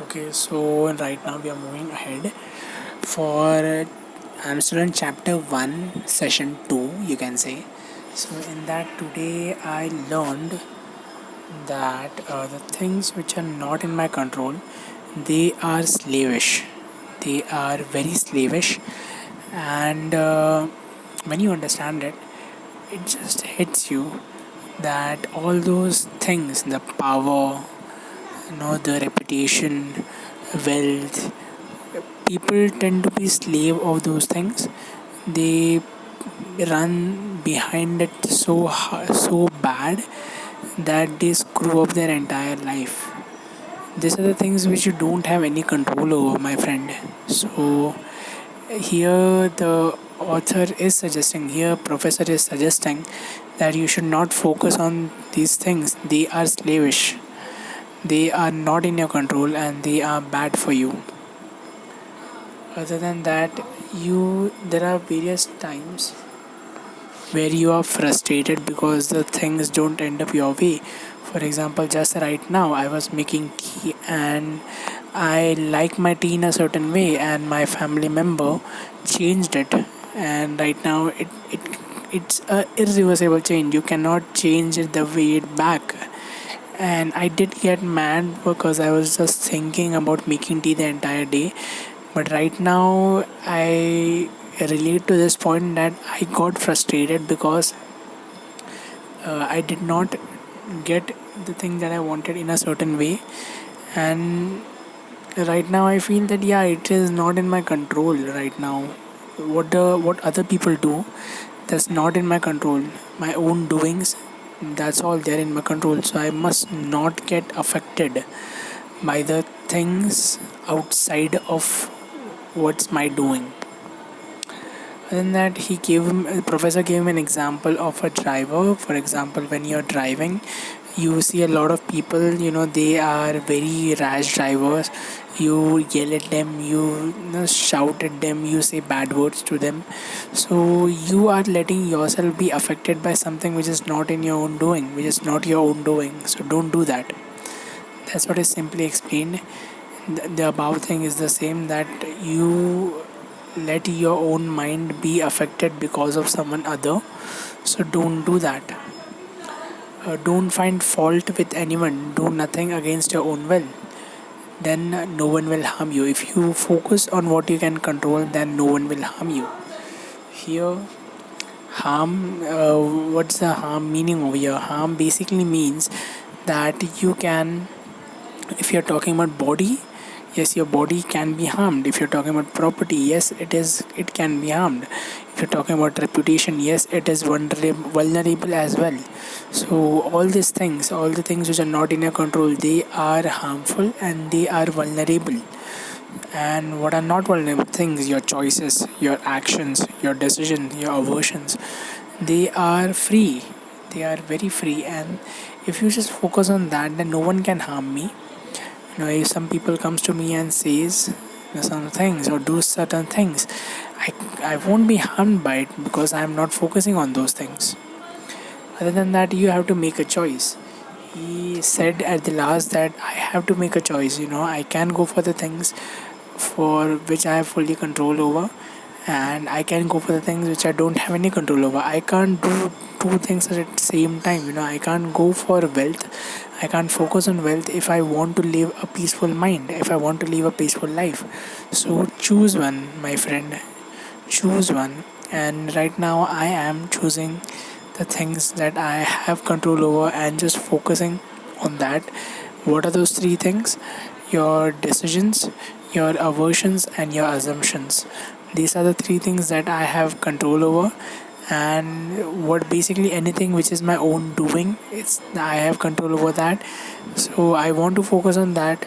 Okay, so right now we are moving ahead for I'm still in chapter 1, session 2, you can say. So, in that, today I learned that the things which are not in my control, they are slavish. They are very slavish, and when you understand it, it just hits you that all those things, the power, the reputation, wealth, people tend to be slave of those things. They run behind it so bad that they screw up their entire life. These are the things which you don't have any control over, my friend. So here the professor is suggesting that you should not focus on these things. They are slavish, they are not in your control, and they are bad for you. Other than that, you there are various times where you are frustrated because the things don't end up your way. For example, just right now I was making tea and I like my tea in a certain way, and my family member changed it, and right now it's a irreversible change. You cannot change it the way it back. And I did get mad because I was just thinking about making tea the entire day. But right now, I relate to this point that I got frustrated because I did not get the thing that I wanted in a certain way. And right now, I feel that yeah, it is not in my control right now. What other people do, that's not in my control. My own doings, that's all there in my control. So I must not get affected by the things outside of what's my doing. Other than that, the professor gave him an example of a driver. For example, when you're driving, you see a lot of people, they are very rash drivers. You yell at them, you shout at them, you say bad words to them. So you are letting yourself be affected by something which is not in your own doing, which is not your own doing. So don't do that. That's what is simply explained. The above thing is the same, that you let your own mind be affected because of someone other. So don't do that. Don't find fault with anyone. Do nothing against your own will. Then no one will harm you. If you focus on what you can control, then no one will harm you. Here, harm. What's the harm meaning over here? Harm basically means that you can, if you're talking about body, yes, your body can be harmed. If you're talking about property, yes, it can be harmed. If you're talking about reputation, yes, it is vulnerable as well. So all the things which are not in your control, they are harmful and they are vulnerable. And what are not vulnerable things, your choices, your actions, your decisions, your aversions, they are free. They are very free, and if you just focus on that, then no one can harm me. If some people comes to me and says some things or do certain things, I won't be harmed by it because I am not focusing on those things. Other than that, you have to make a choice. He said at the last that I have to make a choice. I can go for the things for which I have fully control over, and I can go for the things which I don't have any control over. I can't do two things at the same time. I can't go for wealth. I can't focus on wealth if I want to live a peaceful mind, if I want to live a peaceful life. So choose one, my friend. Choose one. And right now, I am choosing the things that I have control over and just focusing on that. What are those three things? Your decisions, your aversions, and your assumptions. These are the three things that I have control over. And what basically anything which is my own doing, it's I have control over that. So I want to focus on that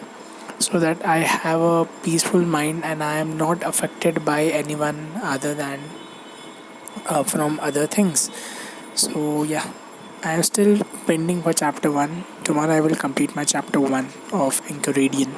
so that I have a peaceful mind and I am not affected by anyone other than from other things. So yeah, I am still pending for chapter 1. Tomorrow I will complete my chapter 1 of Enchiridion.